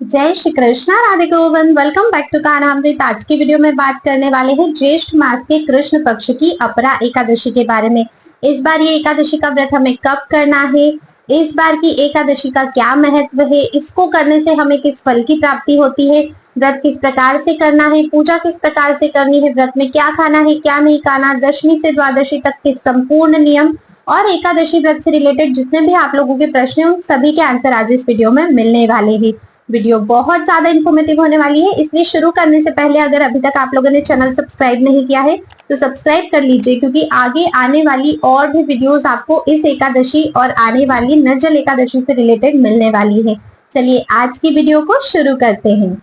जय Shri Krishna, Radhe Govind. Welcome back to Kanhamrit. आज की वीडियो में बात करने वाले हैं ज्येष्ठ मास के कृष्ण पक्ष की अपरा एकादशी के बारे में। इस बार ये एकादशी का व्रत हमें कब करना है, इस बार की एकादशी का क्या महत्व है, इसको करने से हमें किस फल की प्राप्ति होती है, व्रत किस प्रकार से करना है, पूजा किस प्रकार से करनी है, व्रत में क्या खाना है क्या नहीं खाना, दशमी से द्वादशी तक के संपूर्ण नियम और एकादशी व्रत से रिलेटेड जितने भी आप लोगों के प्रश्न हैं उन सभी के आंसर आज इस वीडियो में मिलने वाले हैं। वीडियो बहुत ज्यादा इन्फॉर्मेटिव होने वाली है, इसलिए शुरू करने से पहले अगर अभी तक आप लोगों ने चैनल सब्सक्राइब नहीं किया है तो सब्सक्राइब कर लीजिए, क्योंकि आगे आने वाली और भी वीडियोस आपको इस एकादशी और आने वाली निर्जल एकादशी से रिलेटेड मिलने वाली है। चलिए आज की वीडियो को शुरू करते हैं।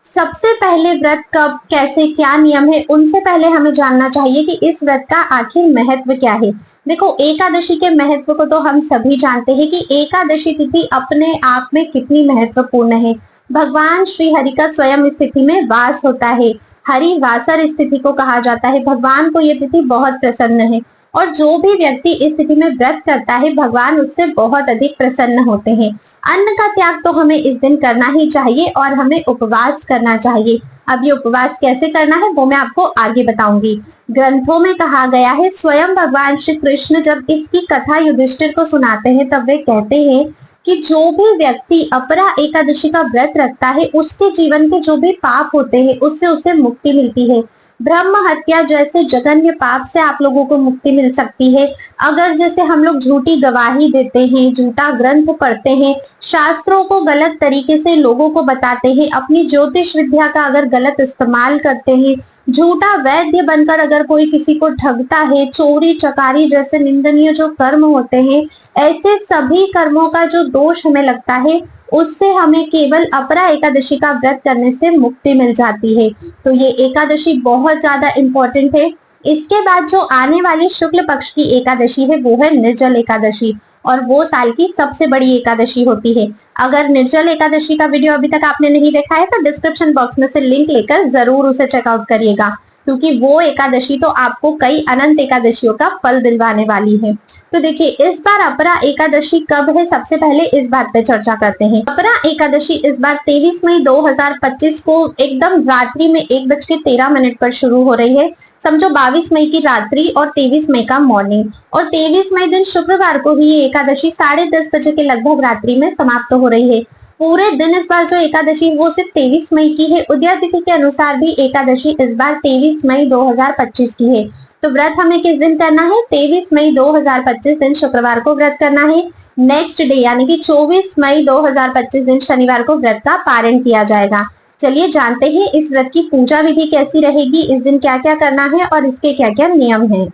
सबसे पहले व्रत कब, कैसे, क्या नियम है, उनसे पहले हमें जानना चाहिए कि इस व्रत का आखिर महत्व क्या है। देखो, एकादशी के महत्व को तो हम सभी जानते हैं कि एकादशी तिथि अपने आप में कितनी महत्वपूर्ण है। भगवान श्री हरि का स्वयं स्थिति में वास होता है। हरि वासर स्थिति को कहा जाता है। भगवान को यह तिथि बहुत प्रसन्न है और जो भी व्यक्ति इस स्थिति में व्रत करता है भगवान उससे बहुत अधिक प्रसन्न होते हैं। अन्न का त्याग तो हमें इस दिन करना ही चाहिए और हमें उपवास करना चाहिए। अब ये उपवास कैसे करना है वो मैं आपको आगे बताऊंगी। ग्रंथों में कहा गया है, स्वयं भगवान श्री कृष्ण जब इसकी कथा युधिष्ठिर को सुनाते हैं तब वे कहते हैं कि जो भी व्यक्ति अपरा एकादशी का व्रत रखता है उसके जीवन के जो भी पाप होते हैं उससे उसे मुक्ति मिलती है। ब्रह्म हत्या जैसे जघन्य पाप से आप लोगों को मुक्ति मिल सकती है। अगर जैसे हम लोग झूठी गवाही देते हैं, झूठा ग्रंथ पढ़ते हैं, शास्त्रों को गलत तरीके से लोगों को बताते हैं, अपनी ज्योतिष विद्या का अगर गलत इस्तेमाल करते हैं, झूठा वैद्य बनकर अगर कोई किसी को ठगता है, चोरी चकारी जैसे निंदनीय जो कर्म होते हैं, ऐसे सभी कर्मों का जो दोष हमें लगता है उससे हमें केवल अपरा एकादशी का व्रत करने से मुक्ति मिल जाती है। तो ये एकादशी बहुत ज्यादा इम्पोर्टेंट है। इसके बाद जो आने वाली शुक्ल पक्ष की एकादशी है वो है निर्जल एकादशी और वो साल की सबसे बड़ी एकादशी होती है। अगर निर्जल एकादशी का वीडियो अभी तक आपने नहीं देखा है तो डिस्क्रिप्शन बॉक्स में से लिंक लेकर जरूर उसे चेकआउट करिएगा, क्योंकि वो एकादशी तो आपको कई अनंत एकादशियों का फल दिलवाने वाली है। तो देखिए, इस बार अपरा एकादशी कब है, सबसे पहले इस बात पे चर्चा करते हैं। अपरा एकादशी इस बार 23 मई 2025 को एकदम रात्रि में 1:13 पर शुरू हो रही है। समझो 22 मई की रात्रि और 23 मई का मॉर्निंग, और 23 मई दिन शुक्रवार को ही ये एकादशी 10:30 बजे के लगभग रात्रि में समाप्त हो रही है। पूरे दिन इस बार जो एकादशी वो सिर्फ 23 मई की है। उदय तिथि के अनुसार भी एकादशी इस बार 23 मई 2025 की है। तो व्रत हमें किस दिन करना है, 23 मई 2025 दिन शुक्रवार को व्रत करना है। नेक्स्ट डे यानी कि 24 मई 2025 दिन शनिवार को व्रत का पारण किया जाएगा। चलिए जानते हैं इस व्रत की पूजा विधि कैसी रहेगी, इस दिन क्या क्या करना है और इसके क्या क्या नियम है।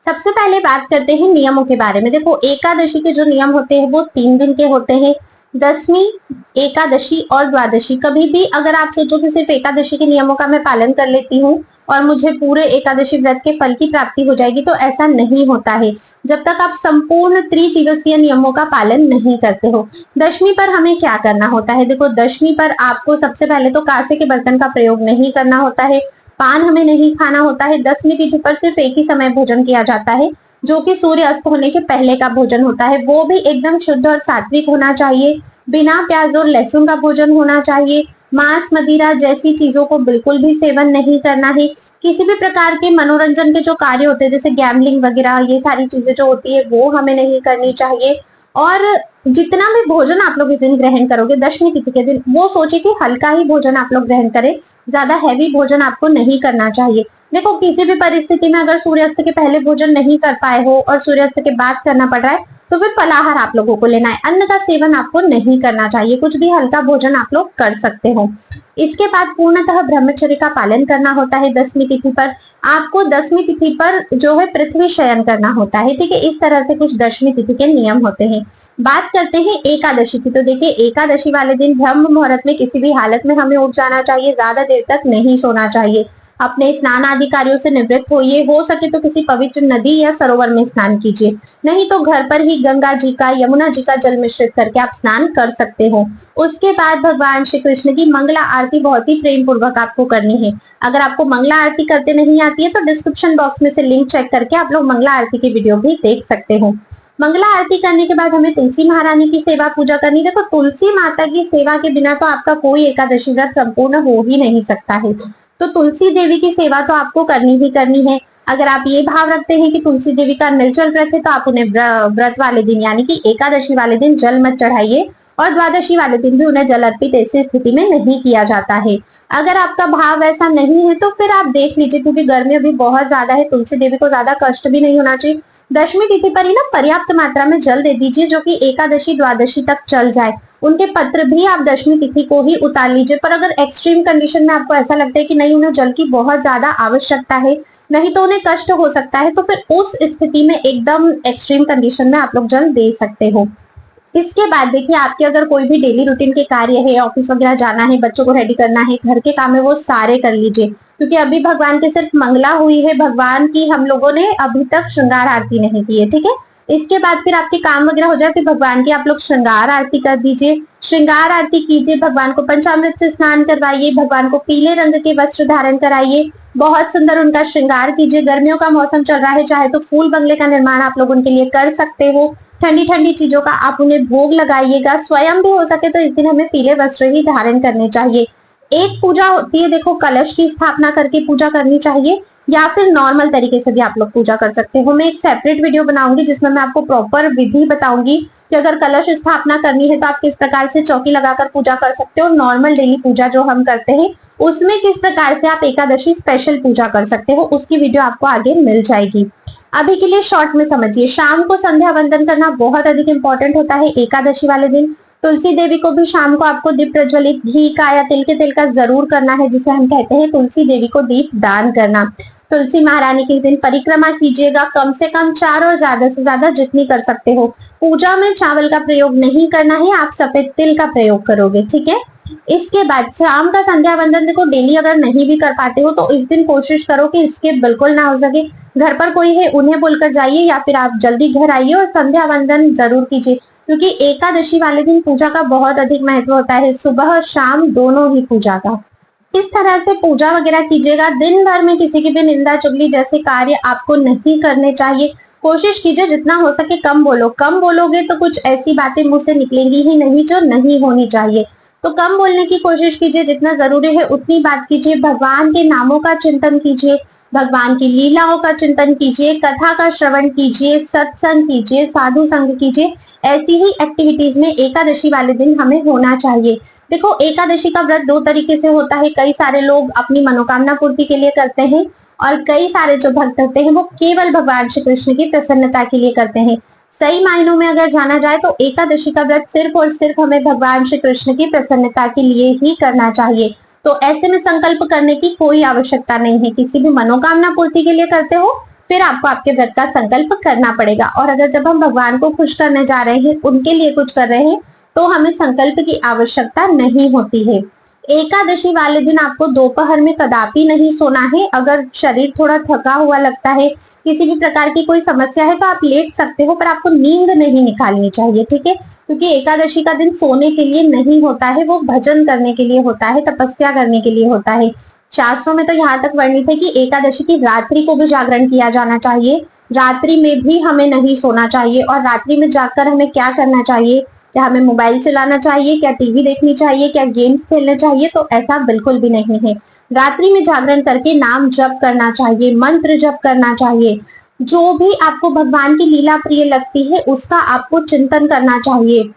सबसे पहले बात करते हैं नियमों के बारे में। देखो, एकादशी के जो नियम होते हैं वो 3 दिन के होते हैं। दसवीं, एकादशी और द्वादशी। कभी भी अगर आप सोचो कि सिर्फ एकादशी के नियमों का मैं पालन कर लेती हूँ और मुझे पूरे एकादशी व्रत के फल की प्राप्ति हो जाएगी, तो ऐसा नहीं होता है जब तक आप संपूर्ण त्रिदिवसीय नियमों का पालन नहीं करते हो। दशमी पर हमें क्या करना होता है, देखो दशमी पर आपको सबसे पहले तो कांसे के बर्तन का प्रयोग नहीं करना होता है, पान हमें नहीं खाना होता है। दसवीं तिथि पर सिर्फ एक ही समय भोजन किया जाता है जो कि सूर्य अस्त होने के पहले का भोजन होता है, वो भी एकदम शुद्ध और सात्विक होना चाहिए। बिना प्याज और लहसुन का भोजन होना चाहिए। मांस मदिरा जैसी चीजों को बिल्कुल भी सेवन नहीं करना है। किसी भी प्रकार के मनोरंजन के जो कार्य होते हैं जैसे गैम्बलिंग वगैरह, ये सारी चीजें जो होती है वो हमें नहीं करनी चाहिए। और जितना भी भोजन आप लोग इस दिन ग्रहण करोगे दशमी तिथि के दिन, वो सोचिए कि हल्का ही भोजन आप लोग ग्रहण करें, ज्यादा हैवी भोजन आपको नहीं करना चाहिए। देखो, किसी भी परिस्थिति में अगर सूर्यास्त के पहले भोजन नहीं कर पाए हो और सूर्यास्त के बाद करना पड़ रहा है तो फिर फलाहार आप लोगों को लेना है। अन्न का सेवन आपको नहीं करना चाहिए, कुछ भी हल्का भोजन आप लोग कर सकते हो। इसके बाद पूर्णतः ब्रह्मचर्य का पालन करना होता है। दसवीं तिथि पर आपको दसवीं तिथि पर जो है पृथ्वी शयन करना होता है। ठीक है, इस तरह से कुछ दशमी तिथि के नियम होते हैं। बात करते हैं एकादशी की। तो देखिए, एकादशी वाले दिन ब्रह्म मुहूर्त में किसी भी हालत में हमें उठ जाना चाहिए, ज्यादा देर तक नहीं सोना चाहिए। अपने स्नान आदि कार्यों से निवृत्त होइए। हो सके तो किसी पवित्र नदी या सरोवर में स्नान कीजिए, नहीं तो घर पर ही गंगा जी का, यमुना जी का जल मिश्रित करके आप स्नान कर सकते हो। उसके बाद भगवान श्री कृष्ण की मंगला आरती बहुत ही प्रेम पूर्वक आपको करनी है। अगर आपको मंगला आरती करते नहीं आती है तो डिस्क्रिप्शन बॉक्स में से लिंक चेक करके आप लोग मंगला आरती की वीडियो भी देख सकते हो। मंगला आरती करने के बाद हमें तुलसी महारानी की सेवा पूजा करनी। देखो, तुलसी माता की सेवा के बिना तो आपका कोई एकादशी व्रत संपूर्ण हो ही नहीं सकता है। तो तुलसी देवी की सेवा तो आपको करनी ही करनी है। अगर आप ये भाव रखते हैं कि तुलसी देवी का निर्जल व्रत है तो आप उन्हें व्रत वाले दिन यानी कि एकादशी वाले दिन जल मत चढ़ाइए, और द्वादशी वाले दिन भी उन्हें जल अर्पित ऐसी स्थिति में नहीं किया जाता है। अगर आपका भाव ऐसा नहीं है तो फिर आप देख लीजिए, क्योंकि गर्मी अभी बहुत ज्यादा है, तुलसी देवी को ज्यादा कष्ट भी नहीं होना चाहिए। दशमी तिथि पर ही ना पर्याप्त मात्रा में जल दे दीजिए, जो कि एकादशी द्वादशी तक चल जाए। उनके पत्र भी आप दशमी तिथि को ही उतार लीजिए। पर अगर एक्सट्रीम कंडीशन में आपको ऐसा लगता है कि नहीं, उन्हें जल की बहुत ज्यादा आवश्यकता है, नहीं तो उन्हें कष्ट हो सकता है, तो फिर उस स्थिति में एकदम एक्सट्रीम कंडीशन में आप लोग जल दे सकते हो। इसके बाद देखिए, आपके अगर कोई भी डेली रूटीन के कार्य है, ऑफिस वगैरह जाना है, बच्चों को रेडी करना है, घर के काम है, वो सारे कर लीजिए, क्योंकि अभी भगवान की सिर्फ मंगला हुई है। भगवान की हम लोगों ने अभी तक श्रृंगार आरती नहीं की है, ठीक है। इसके बाद फिर आपके काम वगैरह हो जाए, फिर भगवान की आप लोग श्रृंगार आरती कर दीजिए। श्रृंगार आरती कीजिए, भगवान को पंचामृत से स्नान करवाइए, भगवान को पीले रंग के वस्त्र धारण कराइए, बहुत सुंदर उनका श्रृंगार कीजिए। गर्मियों का मौसम चल रहा है, चाहे तो फूल बंगले का निर्माण आप लोग उनके लिए कर सकते हो। ठंडी ठंडी चीजों का आप उन्हें भोग लगाइएगा। स्वयं भी हो सके तो इस दिन हमें पीले वस्त्र ही धारण करने चाहिए। एक पूजा होती है, देखो, कलश की स्थापना करके पूजा करनी चाहिए, या फिर नॉर्मल तरीके से भी आप लोग पूजा कर सकते हो। मैं एक सेपरेट वीडियो बनाऊंगी जिसमें मैं आपको प्रॉपर विधि बताऊंगी कि अगर कलश स्थापना करनी है तो आप किस प्रकार से चौकी लगाकर पूजा कर सकते हो। नॉर्मल डेली पूजा जो हम करते हैं उसमें किस प्रकार से आप एकादशी स्पेशल पूजा कर सकते हो, उसकी वीडियो आपको आगे मिल जाएगी। अभी के लिए शॉर्ट में समझिए, शाम को संध्या वंदन करना बहुत अधिक इंपॉर्टेंट होता है एकादशी वाले दिन। तुलसी देवी को भी शाम को आपको दीप प्रज्वलित घी का या तिल के तेल का जरूर करना है, जिसे हम कहते हैं तुलसी देवी को दीप दान करना। तुलसी महारानी के दिन परिक्रमा कीजिएगा, कम से कम 4 और ज्यादा से ज्यादा जितनी कर सकते हो। पूजा में चावल का प्रयोग नहीं करना है, आप सफेद तिल का प्रयोग करोगे, ठीक है। इसके बाद शाम का संध्या वंदन देखो, डेली अगर नहीं भी कर पाते हो तो इस दिन कोशिश करो कि इसके बिल्कुल ना हो सके, घर पर कोई है उन्हें बोलकर जाइए, या फिर आप जल्दी घर आइए और संध्या वंदन जरूर कीजिए, क्योंकि एकादशी वाले दिन पूजा का बहुत अधिक महत्व होता है, सुबह शाम दोनों ही पूजा का। इस तरह से पूजा वगैरह कीजिएगा। दिन भर में किसी की भी निंदा चुगली जैसे कार्य आपको नहीं करने चाहिए। कोशिश कीजिए जितना हो सके कम बोलो। कम बोलोगे तो कुछ ऐसी बातें मुंह से निकलेंगी ही नहीं जो नहीं होनी चाहिए, तो कम बोलने की कोशिश कीजिए, जितना जरूरी है उतनी बात कीजिए। भगवान के नामों का चिंतन कीजिए, भगवान की लीलाओं का चिंतन कीजिए, कथा का श्रवण कीजिए, सत्संग कीजिए, साधु संग कीजिए। ऐसी ही एक्टिविटीज में एकादशी वाले दिन हमें होना चाहिए। देखो, एकादशी का व्रत 2 तरीके से होता है। कई सारे लोग अपनी मनोकामना पूर्ति के लिए करते हैं, और कई सारे जो भक्त होते हैं वो केवल भगवान श्री कृष्ण की प्रसन्नता के लिए करते हैं। सही मायनों में अगर जाना जाए तो एकादशी का व्रत सिर्फ और सिर्फ हमें भगवान श्री कृष्ण की प्रसन्नता के लिए ही करना चाहिए। तो ऐसे में संकल्प करने की कोई आवश्यकता नहीं है। किसी भी मनोकामना पूर्ति के लिए करते हो फिर आपको आपके व्रत का संकल्प करना पड़ेगा। और अगर जब हम भगवान को खुश करने जा रहे हैं, उनके लिए कुछ कर रहे हैं, तो हमें संकल्प की आवश्यकता नहीं होती है। एकादशी वाले दिन आपको दोपहर में कदापि नहीं सोना है। अगर शरीर थोड़ा थका हुआ लगता है, किसी भी प्रकार की कोई समस्या है, तो आप लेट सकते हो, पर आपको नींद नहीं निकालनी चाहिए, ठीक है। क्योंकि एकादशी का दिन सोने के लिए नहीं होता है, वो भजन करने के लिए होता है, तपस्या करने के लिए होता है। शास्त्रों में तो यहाँ तक वर्णित है कि एकादशी की रात्रि को भी जागरण किया जाना चाहिए। रात्रि में भी हमें नहीं सोना चाहिए। और रात्रि में जागकर हमें क्या करना चाहिए? क्या हमें मोबाइल चलाना चाहिए? क्या टीवी देखनी चाहिए? क्या गेम्स खेलने चाहिए? तो ऐसा बिल्कुल भी नहीं है। रात्रि में जागरण करके नाम जप करना चाहिए, मंत्र जप करना चाहिए। जो भी आपको भगवान की लीला प्रिय लगती है उसका आपको चिंतन करना चाहिए।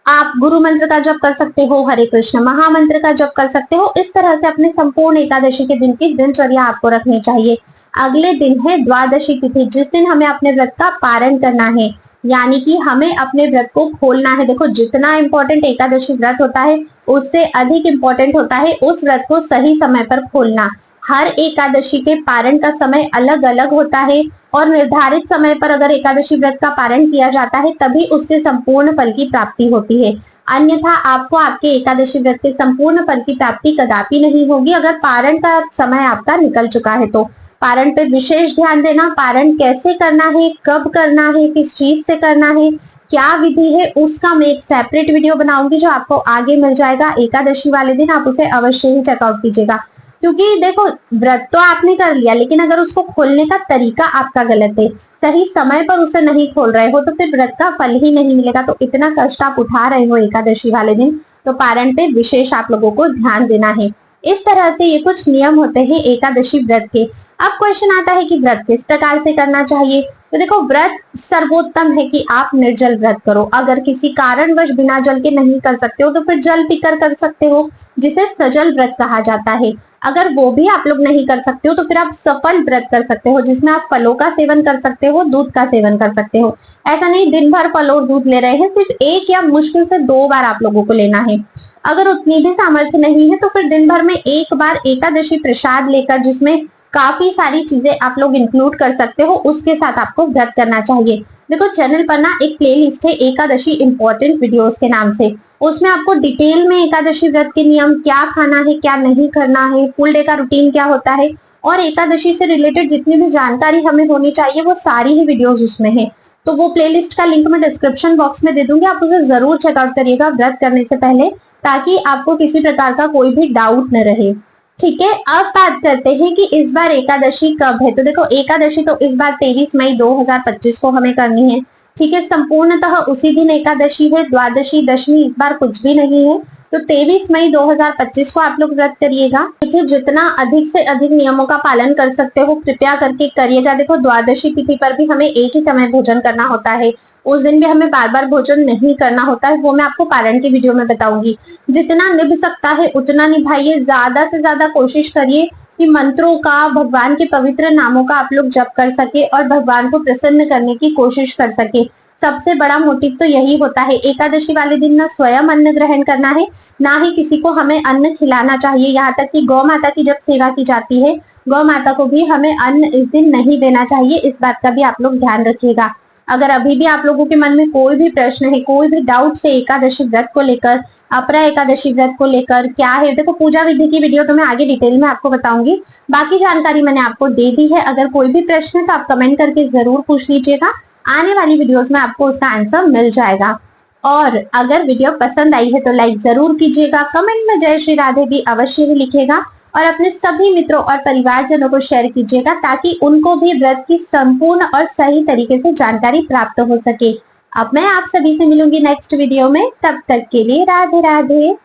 आप गुरु मंत्र का जप कर सकते हो, हरे कृष्ण महामंत्र का जप कर सकते हो। इस तरह से अपने संपूर्ण एकादशी के दिन की दिनचर्या आपको रखनी चाहिए। अगले दिन है द्वादशी तिथि, जिस दिन हमें अपने व्रत का पारण करना है, यानी कि हमें अपने व्रत को खोलना है। देखो, जितना इंपॉर्टेंट एकादशी व्रत होता है उससे अधिक इम्पोर्टेंट होता है उस व्रत को सही समय पर खोलना। हर एकादशी के पारण का समय अलग अलग होता है और निर्धारित समय पर अगर एकादशी व्रत का पारण किया जाता है तभी उससे संपूर्ण फल की प्राप्ति होती है। अन्यथा आपको आपके एकादशी व्रत के संपूर्ण फल की प्राप्ति कदापि नहीं होगी अगर पारण का समय आपका निकल चुका है तो। पारण पे विशेष ध्यान देना, पारण कैसे करना है, कब करना है, किस चीज से करना है, क्या विधि है, उसका मैं एक सेपरेट वीडियो बनाऊंगी जो आपको आगे मिल जाएगा। एकादशी वाले दिन आप उसे अवश्य ही चेकआउट कीजिएगा, क्योंकि देखो व्रत तो आपने कर लिया लेकिन अगर उसको खोलने का तरीका आपका गलत है, सही समय पर उसे नहीं खोल रहे हो तो फिर व्रत का फल ही नहीं मिलेगा। तो इतना कष्ट आप उठा रहे हो एकादशी वाले दिन, तो पारण पे विशेष आप लोगों को ध्यान देना है। इस तरह से ये कुछ नियम होते हैं एकादशी व्रत के। अब क्वेश्चन आता है कि व्रत किस प्रकार से करना चाहिए। तो देखो व्रत सर्वोत्तम है कि आप निर्जल व्रत करो। अगर किसी कारणवश बिना जल के नहीं कर सकते हो तो फिर जल पीकर कर सकते हो, जिसे सजल व्रत कहा जाता है। अगर वो भी आप लोग नहीं कर सकते हो तो फिर आप सफल व्रत कर सकते हो, जिसमें आप फलों का सेवन कर सकते हो, दूध का सेवन कर सकते हो। ऐसा नहीं दिन भर फल और दूध ले रहे हैं, सिर्फ एक या मुश्किल से 2 बार आप लोगों को लेना है। अगर उतनी भी सामर्थ्य नहीं है तो फिर दिन भर में एक बार एकादशी प्रसाद लेकर, जिसमें काफी सारी चीजें आप लोग इंक्लूड कर सकते हो, उसके साथ आपको व्रत करना चाहिए। देखो चैनल पर ना एक प्लेलिस्ट है एकादशी इंपॉर्टेंट वीडियोस के नाम से, उसमें आपको डिटेल में एकादशी व्रत के नियम, क्या खाना है क्या नहीं करना है, फुल डे का रूटीन क्या होता है और एकादशी से रिलेटेड जितनी भी जानकारी हमें होनी चाहिए वो सारी ही वीडियोस उसमें है। तो वो प्लेलिस्ट का लिंक मैं डिस्क्रिप्शन बॉक्स में दे दूंगी, आप उसे जरूर चेकआउट करिएगा व्रत करने से पहले, ताकि आपको किसी प्रकार का कोई भी डाउट न रहे। ठीक है, अब बात करते हैं कि इस बार एकादशी कब है। तो देखो एकादशी तो इस बार 23 मई 2025 को हमें करनी है। ठीक है, संपूर्णतः उसी दिन एकादशी है, द्वादशी दशमी इस बार कुछ भी नहीं है। तो 23 मई 2025 को आप लोग व्रत करिएगा। ठीक है, जितना अधिक से अधिक नियमों का पालन कर सकते हो कृपया करके करिएगा। देखो द्वादशी तिथि पर भी हमें एक ही समय भोजन करना होता है, उस दिन भी हमें बार बार भोजन नहीं करना होता है, वो मैं आपको पारण की वीडियो में बताऊंगी। जितना निभ सकता है उतना निभाइए, ज्यादा से ज्यादा कोशिश करिए कि मंत्रों का, भगवान के पवित्र नामों का आप लोग जप कर सके और भगवान को प्रसन्न करने की कोशिश कर सके। सबसे बड़ा मोटिव तो यही होता है। एकादशी वाले दिन ना स्वयं अन्न ग्रहण करना है, ना ही किसी को हमें अन्न खिलाना चाहिए। यहाँ तक कि गौ माता की जब सेवा की जाती है, गौ माता को भी हमें अन्न इस दिन नहीं देना चाहिए। इस बात का भी आप लोग ध्यान रखिएगा। अगर अभी भी आप लोगों के मन में कोई भी प्रश्न है, कोई भी डाउट है एकादशी व्रत को लेकर, अपरा एकादशी व्रत को लेकर क्या है, देखो पूजा विधि की वीडियो तो मैं आगे डिटेल में आपको बताऊंगी, बाकी जानकारी मैंने आपको दे दी है। अगर कोई भी प्रश्न है तो आप कमेंट करके जरूर पूछ लीजिएगा, आने वाली वीडियोस में आपको उसका आंसर मिल जाएगा। और अगर वीडियो पसंद आई है तो लाइक जरूर कीजिएगा, कमेंट में जय श्री राधे भी अवश्य ही लिखेगा और अपने सभी मित्रों और परिवारजनों को शेयर कीजिएगा, ताकि उनको भी व्रत की संपूर्ण और सही तरीके से जानकारी प्राप्त हो सके। अब मैं आप सभी से मिलूंगी नेक्स्ट वीडियो में, तब तक के लिए राधे राधे।